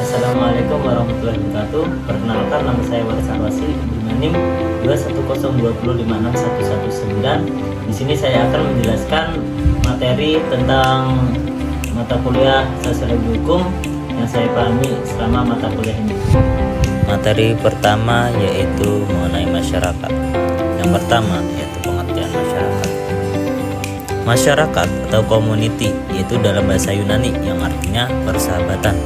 Assalamualaikum warahmatullahi wabarakatuh. Perkenalkan, nama saya Waris Arwasi dengan NIM 210256119. Di sini saya akan menjelaskan materi tentang mata kuliah Sosiologi Hukum yang saya pahami selama mata kuliah ini. Materi pertama yaitu mengenai masyarakat. Yang pertama yaitu pengertian masyarakat. Masyarakat atau community yaitu dalam bahasa Yunani yang artinya persahabatan.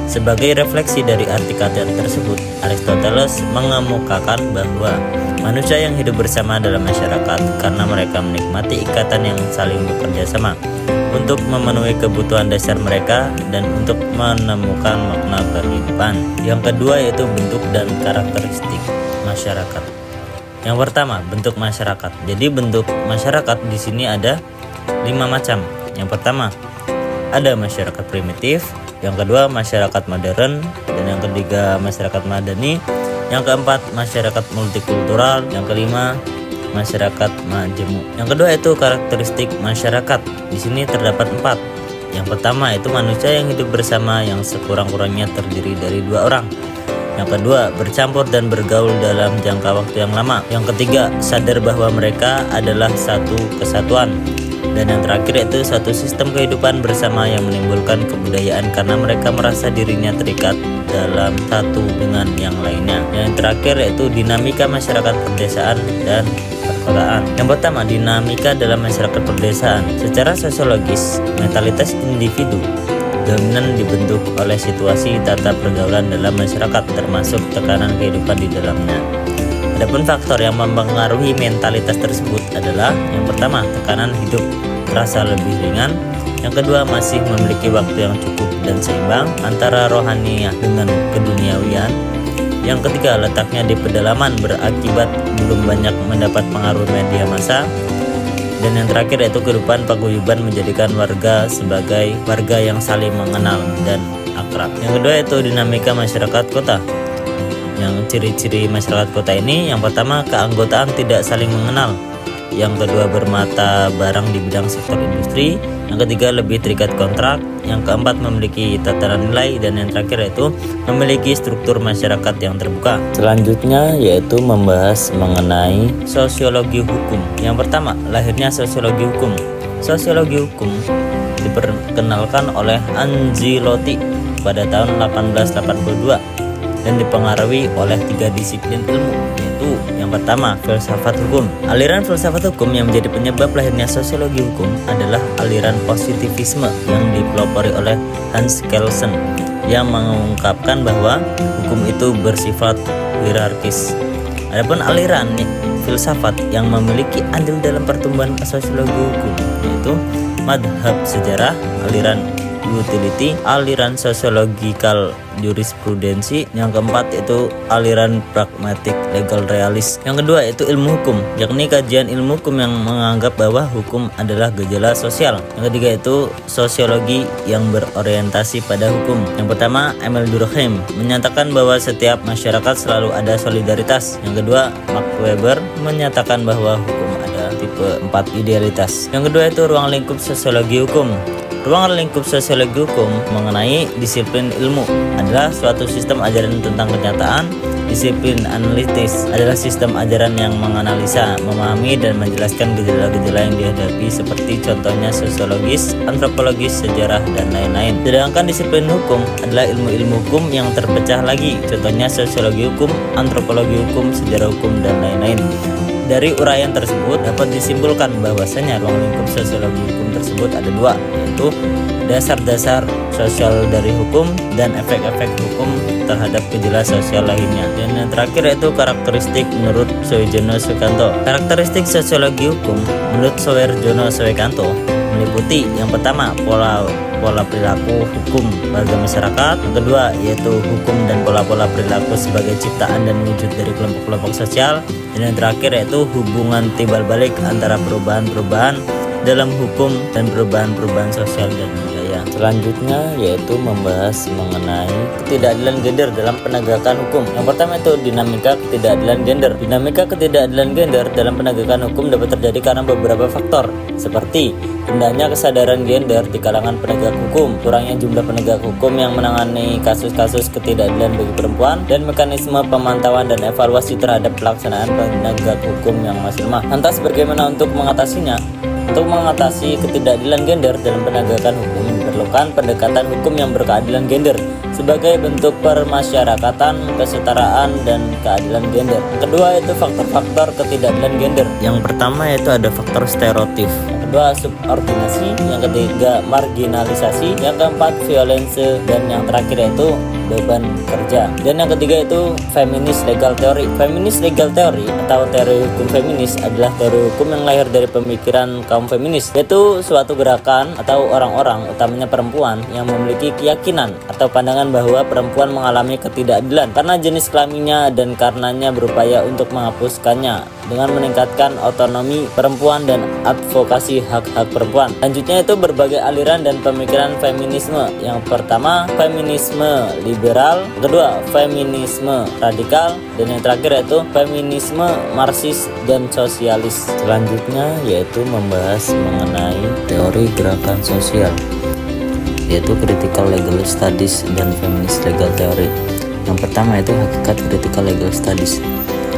Sebagai refleksi dari arti kata tersebut, Aristoteles mengemukakan bahwa manusia yang hidup bersama dalam masyarakat karena mereka menikmati ikatan yang saling bekerja sama untuk memenuhi kebutuhan dasar mereka dan untuk menemukan makna kehidupan. Yang kedua yaitu bentuk dan karakteristik masyarakat. Yang pertama, bentuk masyarakat. Jadi bentuk masyarakat di sini ada 5 macam. Yang pertama, ada masyarakat primitif, yang kedua masyarakat modern, dan yang ketiga masyarakat madani, yang keempat masyarakat multikultural, yang kelima masyarakat majemuk. Yang kedua itu karakteristik masyarakat. Di sini terdapat 4. Yang pertama itu manusia yang hidup bersama yang sekurang-kurangnya terdiri dari 2 orang. Yang kedua, bercampur dan bergaul dalam jangka waktu yang lama. Yang ketiga, sadar bahwa mereka adalah satu kesatuan. Dan yang terakhir yaitu satu sistem kehidupan bersama yang menimbulkan kebudayaan karena mereka merasa dirinya terikat dalam satu dengan yang lainnya. Yang terakhir yaitu dinamika masyarakat perdesaan dan perkotaan. Yang pertama, dinamika dalam masyarakat perdesaan. Secara sosiologis, mentalitas individu dominan dibentuk oleh situasi tata pergaulan dalam masyarakat termasuk tekanan kehidupan di dalamnya. Adapun faktor yang mempengaruhi mentalitas tersebut adalah yang pertama, tekanan hidup terasa lebih ringan. Yang kedua, masih memiliki waktu yang cukup dan seimbang antara rohaniah dengan keduniawian. Yang ketiga, letaknya di pedalaman berakibat belum banyak mendapat pengaruh media massa. Dan yang terakhir yaitu kehidupan paguyuban menjadikan warga sebagai warga yang saling mengenal dan akrab. Yang kedua yaitu dinamika masyarakat kota. Yang ciri-ciri masyarakat kota ini, yang pertama keanggotaan tidak saling mengenal, yang kedua bermata barang di bidang sektor industri, yang ketiga lebih terikat kontrak, yang keempat memiliki tatanan nilai, dan yang terakhir yaitu memiliki struktur masyarakat yang terbuka. Selanjutnya yaitu membahas mengenai sosiologi hukum. Yang pertama, lahirnya sosiologi hukum. Sosiologi hukum diperkenalkan oleh Anzilotti pada tahun 1882 dan dipengaruhi oleh 3 disiplin ilmu, yaitu yang pertama filsafat hukum. Aliran filsafat hukum yang menjadi penyebab lahirnya sosiologi hukum adalah aliran positivisme yang dipelopori oleh Hans Kelsen yang mengungkapkan bahwa hukum itu bersifat hierarkis. Adapun aliran filsafat yang memiliki andil dalam pertumbuhan sosiologi hukum yaitu madhab sejarah, aliran utility, aliran sosiologikal jurisprudensi, yang keempat itu aliran pragmatik legal realis. Yang kedua itu ilmu hukum, yakni kajian ilmu hukum yang menganggap bahwa hukum adalah gejala sosial. Yang ketiga itu sosiologi yang berorientasi pada hukum. Yang pertama, Emil Durkheim menyatakan bahwa setiap masyarakat selalu ada solidaritas. Yang kedua, Max Weber menyatakan bahwa hukum ada tipe 4 idealitas. Yang kedua itu ruang lingkup sosiologi hukum. Ruang lingkup sosiologi hukum mengenai disiplin ilmu adalah suatu sistem ajaran tentang kenyataan. Disiplin analitis adalah sistem ajaran yang menganalisa, memahami, dan menjelaskan gejala-gejala yang dihadapi seperti contohnya sosiologis, antropologis, sejarah, dan lain-lain. Sedangkan disiplin hukum adalah ilmu-ilmu hukum yang terpecah lagi, contohnya sosiologi hukum, antropologi hukum, sejarah hukum, dan lain-lain. Dari uraian tersebut dapat disimpulkan bahwasanya ruang lingkup sosiologi hukum tersebut ada 2, yaitu dasar-dasar sosial dari hukum dan efek-efek hukum terhadap gejala sosial lainnya. Dan yang terakhir yaitu karakteristik menurut Soejono Suekanto. Karakteristik sosiologi hukum menurut Soejono Suekanto meliputi yang pertama pola perilaku hukum warga masyarakat, yang kedua yaitu hukum dan pola-pola perilaku sebagai ciptaan dan wujud dari kelompok-kelompok sosial, dan yang terakhir yaitu hubungan timbal balik antara perubahan-perubahan dalam hukum dan perubahan-perubahan sosial dan budaya. lainnya. Selanjutnya yaitu membahas mengenai ketidakadilan gender dalam penegakan hukum. Yang pertama itu dinamika ketidakadilan gender. Dinamika ketidakadilan gender dalam penegakan hukum dapat terjadi karena beberapa faktor, seperti rendahnya kesadaran gender di kalangan penegak hukum, kurangnya jumlah penegak hukum yang menangani kasus-kasus ketidakadilan bagi perempuan, dan mekanisme pemantauan dan evaluasi terhadap pelaksanaan penegak hukum yang masih lemah. Lantas bagaimana untuk mengatasinya? Untuk mengatasi ketidakadilan gender dalam penegakan hukum diperlukan pendekatan hukum yang berkeadilan gender sebagai bentuk permasyarakatan, kesetaraan, dan keadilan gender. Kedua itu faktor-faktor ketidakadilan gender. Yang pertama yaitu ada faktor stereotip. Yang kedua subordinasi, yang ketiga marginalisasi, yang keempat violence, dan yang terakhir yaitu beban kerja. Dan yang ketiga itu feminist legal theory. Feminist legal theory atau teori hukum feminis adalah teori hukum yang lahir dari pemikiran kaum feminis, yaitu suatu gerakan atau orang-orang, utamanya perempuan, yang memiliki keyakinan atau pandangan bahwa perempuan mengalami ketidakadilan karena jenis kelaminnya dan karenanya berupaya untuk menghapuskannya dengan meningkatkan otonomi perempuan dan advokasi hak-hak perempuan. Selanjutnya itu berbagai aliran dan pemikiran feminisme. Yang pertama feminisme liberal, kedua feminisme radikal, dan yang terakhir yaitu feminisme marxis dan sosialis. Selanjutnya yaitu membahas mengenai teori gerakan sosial, yaitu critical legal studies dan feminist legal theory. Yang pertama itu hakikat critical legal studies.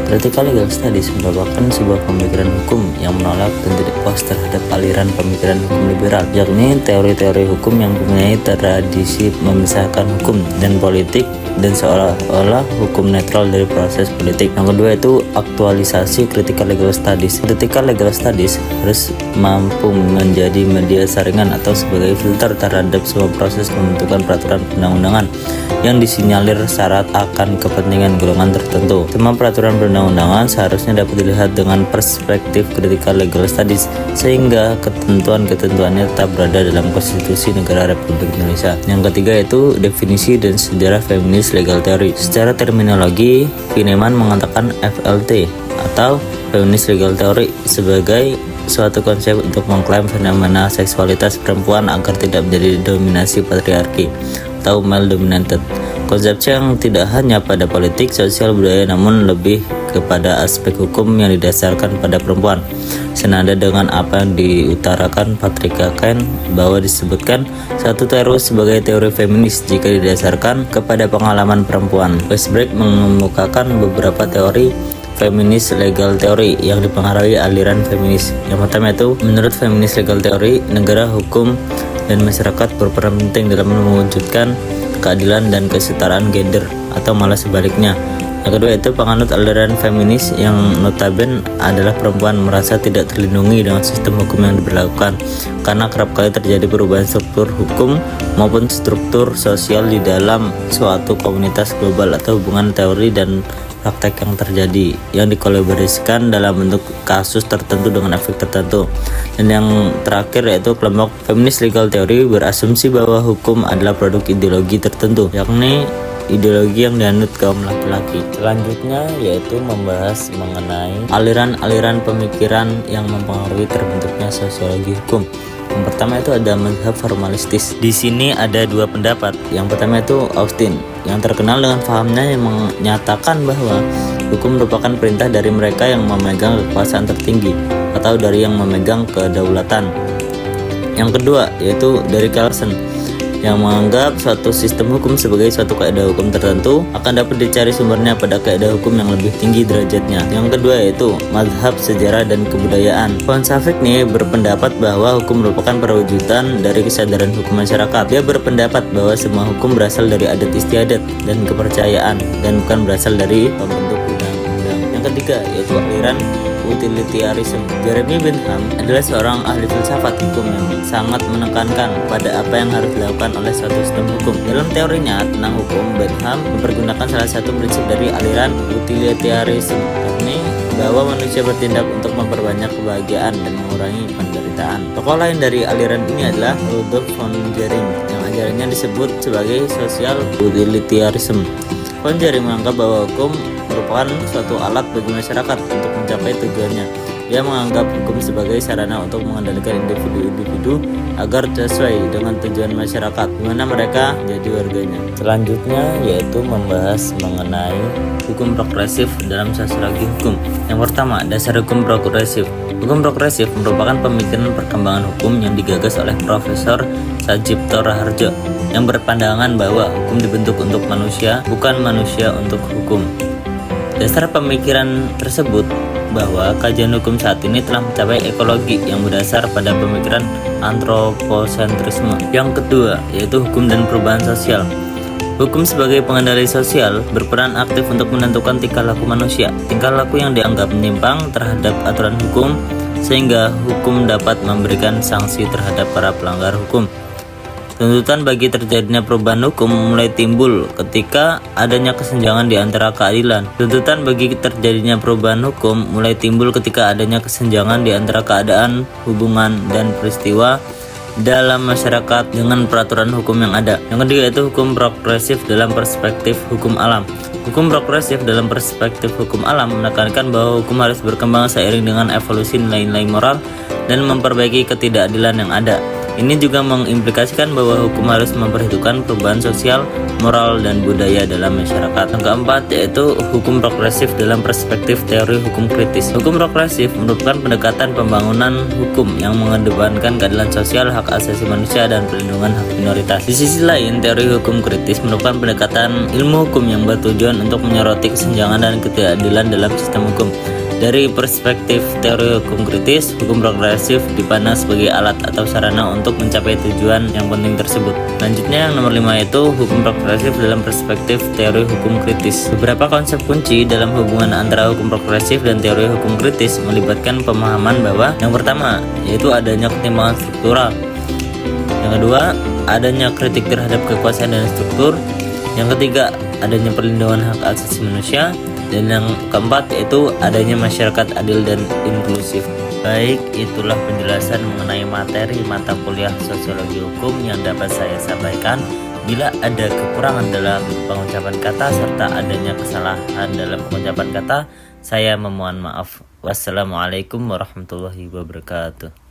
Critical legal studies merupakan sebuah pemikiran hukum yang menolak dan tidak puas terhadap aliran pemikiran hukum liberal, yakni teori-teori hukum yang mempunyai tradisi memisahkan hukum dan politik dan seolah-olah hukum netral dari proses politik. Yang kedua itu aktualisasi critical legal studies. Critical legal studies harus mampu menjadi media saringan atau sebagai filter terhadap semua proses pembentukan peraturan perundang-undangan yang disinyalir syarat akan kepentingan golongan tertentu. Semua peraturan perundang-undangan seharusnya dapat dilihat dengan perspektif critical legal studies sehingga ketentuan-ketentuannya tetap berada dalam konstitusi negara Republik Indonesia. Yang ketiga itu definisi dan sejarah feminis legal theory. Secara terminologi, Kahneman mengatakan FLT atau feminist legal theory sebagai suatu konsep untuk mengklaim fenomena seksualitas perempuan agar tidak menjadi dominasi patriarki atau male dominated. Konsep yang tidak hanya pada politik, sosial, budaya, namun lebih kepada aspek hukum yang didasarkan pada perempuan. Senada dengan apa yang diutarakan Patrick Kahn bahwa disebutkan satu teori sebagai teori feminis jika didasarkan kepada pengalaman perempuan. Westbrook mengemukakan beberapa teori feminist legal theory yang dipengaruhi aliran feminis. Yang pertama itu, menurut feminist legal theory, negara, hukum, dan masyarakat berperan penting dalam mewujudkan keadilan dan kesetaraan gender, atau malah sebaliknya. Yang kedua itu penganut aliran feminis yang notabene adalah perempuan merasa tidak terlindungi dengan sistem hukum yang diberlakukan karena kerap kali terjadi perubahan struktur hukum maupun struktur sosial di dalam suatu komunitas global atau hubungan teori dan praktek yang terjadi yang dikolaborasikan dalam bentuk kasus tertentu dengan efek tertentu. Dan yang terakhir yaitu kelompok feminist legal theory berasumsi bahwa hukum adalah produk ideologi tertentu, yakni ideologi yang dianut kaum laki-laki. Selanjutnya yaitu membahas mengenai aliran-aliran pemikiran yang mempengaruhi terbentuknya sosiologi hukum. Yang pertama itu ada mazhab formalistis. Di sini ada dua pendapat. Yang pertama itu Austin, yang terkenal dengan pahamnya yang menyatakan bahwa hukum merupakan perintah dari mereka yang memegang kekuasaan tertinggi atau dari yang memegang kedaulatan. Yang kedua yaitu dari Carlson, yang menganggap suatu sistem hukum sebagai suatu kaidah hukum tertentu akan dapat dicari sumbernya pada kaidah hukum yang lebih tinggi derajatnya. Yang kedua yaitu mazhab sejarah dan kebudayaan. Von Savigny berpendapat bahwa hukum merupakan perwujudan dari kesadaran hukum masyarakat. Dia berpendapat bahwa semua hukum berasal dari adat istiadat dan kepercayaan dan bukan berasal dari pembentuk undang-undang. Yang ketiga yaitu aliran utilitarianism. Jeremy Bentham adalah seorang ahli filsafat hukum yang sangat menekankan pada apa yang harus dilakukan oleh suatu sistem hukum. Dalam teorinya tentang hukum, Bentham mempergunakan salah satu prinsip dari aliran utilitarianism, yakni bahwa manusia bertindak untuk memperbanyak kebahagiaan dan mengurangi penderitaan. Tokoh lain dari aliran ini adalah Rudolf von Jering, yang ajarannya disebut sebagai social utilitarianism. Von Jering menganggap bahwa hukum merupakan suatu alat bagi masyarakat untuk mencapai tujuannya. Dia menganggap hukum sebagai sarana untuk mengendalikan individu-individu agar sesuai dengan tujuan masyarakat di mana mereka jadi warganya. Selanjutnya yaitu membahas mengenai hukum progresif dalam sosiologi hukum. Yang pertama, dasar hukum progresif. Hukum progresif merupakan pemikiran perkembangan hukum yang digagas oleh Profesor Sajipto Raharjo yang berpandangan bahwa hukum dibentuk untuk manusia, bukan manusia untuk hukum. Dasar pemikiran tersebut bahwa kajian hukum saat ini telah mencapai ekologi yang berdasar pada pemikiran antroposentrisme. Yang kedua, yaitu hukum dan perubahan sosial. Hukum sebagai pengendali sosial berperan aktif untuk menentukan tingkah laku manusia. Tingkah laku yang dianggap menyimpang terhadap aturan hukum, sehingga hukum dapat memberikan sanksi terhadap para pelanggar hukum. Tuntutan bagi terjadinya perubahan hukum mulai timbul ketika adanya kesenjangan di antara keadilan. Tuntutan bagi terjadinya perubahan hukum mulai timbul ketika adanya kesenjangan di antara keadaan, hubungan, dan peristiwa dalam masyarakat dengan peraturan hukum yang ada. Yang ketiga itu hukum progresif dalam perspektif hukum alam. Hukum progresif dalam perspektif hukum alam menekankan bahwa hukum harus berkembang seiring dengan evolusi nilai-nilai moral dan memperbaiki ketidakadilan yang ada. Ini juga mengimplikasikan bahwa hukum harus memperhitungkan perubahan sosial, moral, dan budaya dalam masyarakat. Yang keempat yaitu hukum progresif dalam perspektif teori hukum kritis. Hukum progresif merupakan pendekatan pembangunan hukum yang mengedepankan keadilan sosial, hak asasi manusia, dan perlindungan hak minoritas. Di sisi lain, teori hukum kritis merupakan pendekatan ilmu hukum yang bertujuan untuk menyoroti kesenjangan dan ketidakadilan dalam sistem hukum. Dari perspektif teori hukum kritis, hukum progresif dipandang sebagai alat atau sarana untuk mencapai tujuan yang penting tersebut. Selanjutnya yang nomor 5 yaitu hukum progresif dalam perspektif teori hukum kritis. Beberapa konsep kunci dalam hubungan antara hukum progresif dan teori hukum kritis melibatkan pemahaman bahwa yang pertama yaitu adanya ketimpangan struktural. Yang kedua, adanya kritik terhadap kekuasaan dan struktur. Yang ketiga, adanya perlindungan hak asasi manusia. Dan yang keempat yaitu adanya masyarakat adil dan inklusif. Baik, itulah penjelasan mengenai materi mata kuliah sosiologi hukum yang dapat saya sampaikan. Bila ada kekurangan dalam pengucapan kata serta adanya kesalahan dalam pengucapan kata, saya memohon maaf. Wassalamualaikum warahmatullahi wabarakatuh.